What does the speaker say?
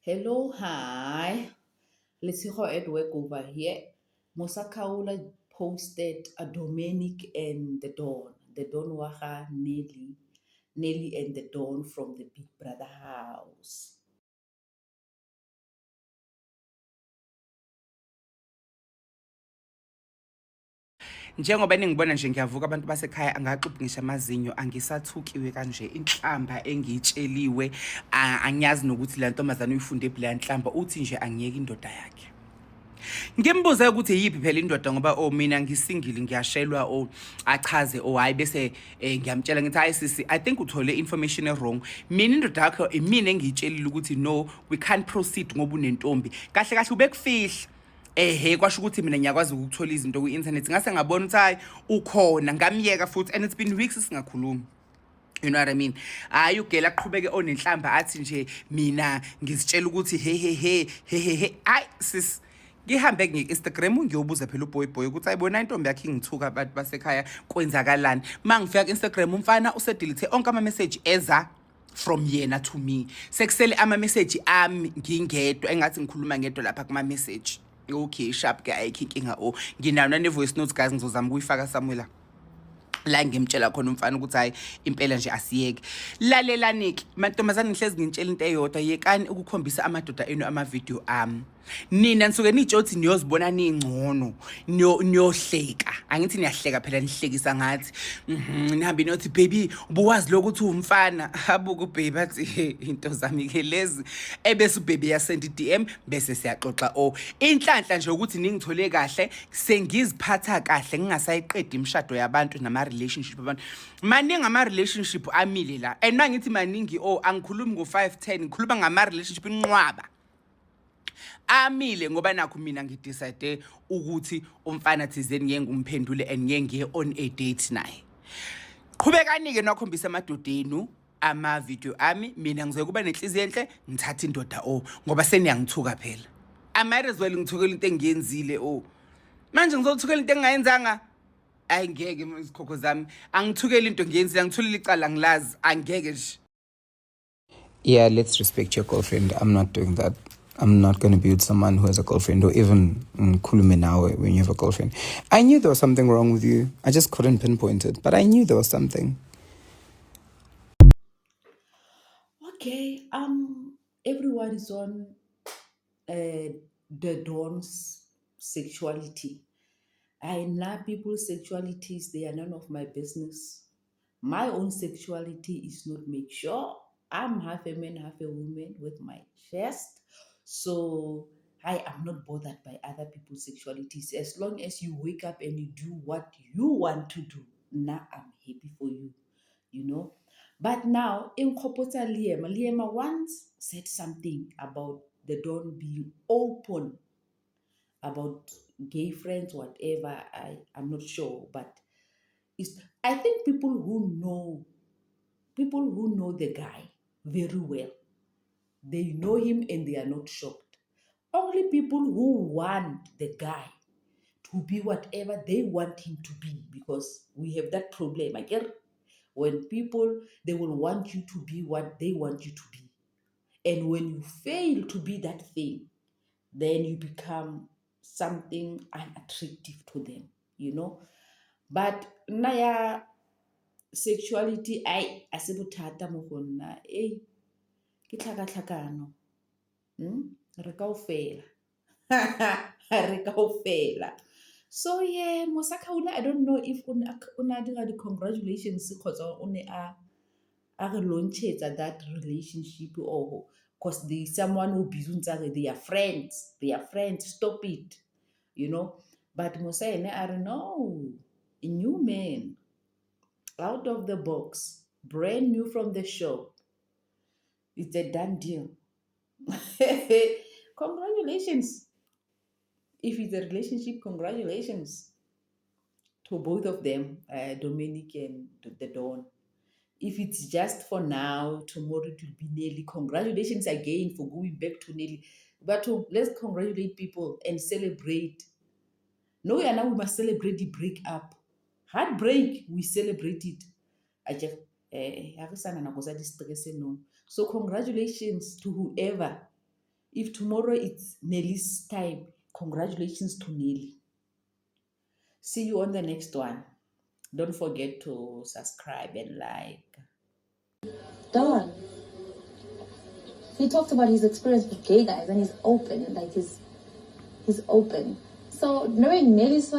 Hello, hi. Let's see how it work over here. Mosakaula posted a Dominic and the Dawn. The Dawn Waha Nelly. Nelly and the Dawn from the Big Brother house. Njengoba ningibona nje ngiyavuka abantu basekhaya angaxubhi ngisho amazinyo angisathukiwe kanje inhlamba engitsheliwe angiyazi nokuthi la ntombazana uyifunde ebhla inhlamba uthi nje angiyeke indoda yakhe. Ngimbuze ukuthi yipi phela indoda ngoba mina ngisingile ngiyashelwa achaze hayi bese ngiyamtshela ngithi hayi sisi I think uthole information wrong. Mina indoda yakho imina engiyitshelile ukuthi no we can't proceed ngoba unentombi. Kahle kahle ubekufihla. Kwasho ukuthi mina ngiyakwazi ukuthola izinto ku-internet ngase ngabona ukuthi hayi ukhona ngamyeka futhi and it's been weeks singakhulumi. You know what I mean? Hayi ugela aqhubeke onenhlamba athi nje mina ngizitshela ukuthi he hayi sis ngihambe nge-Instagram ngiyobuza phela uboy ukuthi ayibona intombi yakhe ingithuka abantu basekhaya kwenzakalani. Mangifika ku-Instagram umfana usedelete onke ama-message eza from yena to me. Sekusele ama-message ami ngingedwa engathi ngikhuluma ngedwa lapha kuma-message. Okay, sharp ke ayikho inkinga nginayo nane-voice notes guys ngizozama ukuyifaka somewhere la ngimtshela khona umfana ukuthi hayi impela nje asiyeke. Lalelani-ke mantombazane ngihlezi ngintshela into eyodwa yekani ukukhombisa amadoda enu ama-video ami. Nina nisuke nitshothi niyozibona ningcono niyohleka angithi niyahleka phela nihlekisa ngathi nihambe nothi baby ubuwazi lokuthi umfana abuku baby athi into zami ke lezi ebese ubaby yasenda i-DM bese siyaxoxa inhlanhla nje ukuthi ningithole kahle sengiziphatha kahle ngingasayiqedi imshado yabantu nama relationship abantu maningi ama relationship amile la and mangithi maningi angikhulumi ngo510 ngikhuluma ngama relationship inqwaba amile ngoba nakho mina ngidecide ukuthi umfana thizeni ngeke ngumphendule and ngeke ngiye on a date naye. Qhubekani-ke nokhombisa amadodenu ama video ami mina ngizoke kuba nenhliziyo enhle ngithatha indoda ngoba seniyangithuka phela. I might as well ngithukela into engiyenzile manje ngizothukela into engayenzanga ayingeke izikhokho zami angithukela into ngiyenzile ngithulile icala ngilazi angeke nje. Yeah, let's respect your girlfriend. I'm not doing that. I'm not going to be with someone who has a girlfriend or even khulume nawe when you have a girlfriend. I knew there was something wrong with you. I just couldn't pinpoint it, but I knew there was something. Okay, everyone is on the Dawn's sexuality. I know people's sexualities, they are none of my business. My own sexuality is not make sure I'm half a man, half a woman with my chest. So I am not bothered by other people's sexualities. As long as you wake up and you do what you want to do, now I'm happy for you, you know. But now, in Kopota Liema once said something about the Dawn being open about gay friends, whatever. I'm not sure, but I think people who know the guy very well, they know him and they are not shocked. Only people who want the guy to be whatever they want him to be, because we have that problem. I get when people, they will want you to be what they want you to be, and when you fail to be that thing, then you become something unattractive to them, you know. But naya sexuality a se bothata mo go nna ke tlhakatlhakano re kaofela re kaofela. So yeah, Mosakaula, I don't know if o na dira di-congratulations kgotsa o ne a re launchetsa that relationship or because there is someone who busy they are friends, stop it, you know. But Mosene, I don't know, a new man out of the box, brand new from the shop. It's a done deal. Congratulations. If it's a relationship, congratulations to both of them, Dominic and the Dawn. If it's just for now, tomorrow it will be Nelly. Congratulations again for going back to Nelly. But let's congratulate people and celebrate. No, yeah, now we must celebrate the breakup. Heartbreak, we celebrate it. I just no. So congratulations to whoever If tomorrow it's Nelly's time, congratulations to Nelly. See you on the next one. Don't forget to subscribe and like. Don, he talked about his experience with gay guys and he's open, like he's open. So knowing Nelly's